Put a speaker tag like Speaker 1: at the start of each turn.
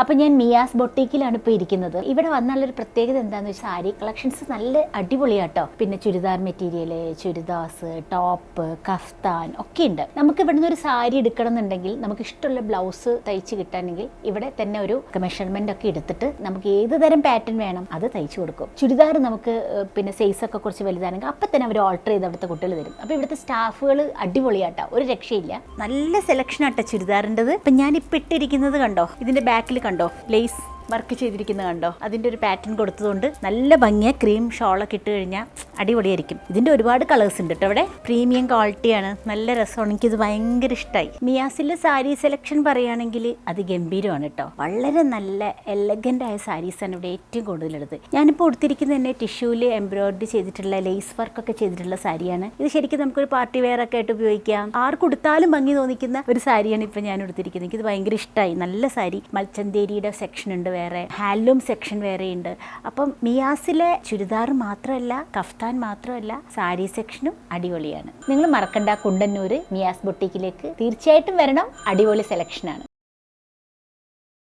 Speaker 1: അപ്പോൾ ഞാൻ മിയാസ് ബൊട്ടീക്കിലാണ് ഇപ്പോൾ ഇരിക്കുന്നത്. ഇവിടെ വന്നുള്ളൊരു പ്രത്യേകത എന്താണെന്ന് വെച്ചാൽ സാരി കളക്ഷൻസ് നല്ല അടിപൊളിയാട്ടോ. പിന്നെ churidar material, churidars, top, kaftan ഒക്കെ ഉണ്ട്. നമുക്ക് ഇവിടുന്ന് ഒരു സാരി എടുക്കണം എന്നുണ്ടെങ്കിൽ നമുക്ക് ഇഷ്ടമുള്ള ബ്ലൗസ് തയ്ച്ച് കിട്ടണമെങ്കിൽ ഇവിടെ തന്നെ ഒരു മെഷർമെന്റ് ഒക്കെ എടുത്തിട്ട് നമുക്ക് ഏത് തരം പാറ്റേൺ വേണം അത് തയ്ച്ചു കൊടുക്കും. ചുരിദാർ നമുക്ക് പിന്നെ സൈസ് ഒക്കെ കുറച്ച് വലുതാണെങ്കിൽ അപ്പം തന്നെ അവർ ഓൾട്ടർ ചെയ്ത് അവിടുത്തെ കുട്ടികൾ തരും. അപ്പോൾ ഇവിടുത്തെ സ്റ്റാഫുകൾ അടിപൊളിയാട്ടോ, ഒരു രക്ഷയില്ല. നല്ല സെലക്ഷൻ ആട്ടോ ചുരിദാറിൻ്റെത്. ഇപ്പം ഞാനിപ്പോൾ ഇട്ടിരിക്കുന്നത് കണ്ടോ, ഇതിൻ്റെ ബാക്കിൽ കണ്ടോ ലേസ് വർക്ക് ചെയ്തിരിക്കുന്നത് കണ്ടോ, അതിൻ്റെ ഒരു പാറ്റേൺ കൊടുത്തതുകൊണ്ട് നല്ല ഭംഗിയാണ്. ക്രീം ഷോളൊക്കെ ഇട്ട് കഴിഞ്ഞാൽ അടിപൊളിയായിരിക്കും. ഇതിൻ്റെ ഒരുപാട് കളേഴ്സ് ഉണ്ട് കേട്ടോ. ഇവിടെ പ്രീമിയം ക്വാളിറ്റിയാണ്, നല്ല രസമാണ്. എനിക്കിത് ഭയങ്കര ഇഷ്ടമായി. മിയാസിലെ സാരി സെലക്ഷൻ പറയുകയാണെങ്കിൽ അത് ഗംഭീരമാണ് കേട്ടോ. വളരെ നല്ല എലഗൻ്റ് ആയ സാരീസാണ് ഇവിടെ ഏറ്റവും കൂടുതലുള്ളത്. ഞാനിപ്പോൾ ഉടുത്തിരിക്കുന്നത് തന്നെ ടിഷ്യൂല് എംബ്രോയിഡറി ചെയ്തിട്ടുള്ള ലേസ് വർക്കൊക്കെ ചെയ്തിട്ടുള്ള സാരിയാണ്. ഇത് ശരിക്കും നമുക്കൊരു പാർട്ടി വെയർ ഒക്കെ ആയിട്ട് ഉപയോഗിക്കാം. ആർക്ക് ഉടുത്താലും ഭംഗി തോന്നിക്കുന്ന ഒരു സാരിയാണ് ഇപ്പം ഞാൻ ഉടുത്തിരിക്കുന്നത്. എനിക്കിത് ഭയങ്കര ഇഷ്ടമായി. നല്ല സാരി. മൽച്ചന്തേരിയുടെ സെക്ഷൻ ഉണ്ട്, വേറെ ഹാൻഡ്ലൂം സെക്ഷൻ വേറെ ഉണ്ട്. അപ്പം മിയാസിലെ ചുരിദാർ മാത്രമല്ല, കഫ്താൻ മാത്രമല്ല, സാരി സെക്ഷനും അടിപൊളിയാണ്. നിങ്ങൾ മറക്കണ്ട, കുണ്ടന്നൂർ മിയാസ് ബൊട്ടീക്കിലേക്ക് തീർച്ചയായിട്ടും വരണം. അടിപൊളി സെലക്ഷനാണ്.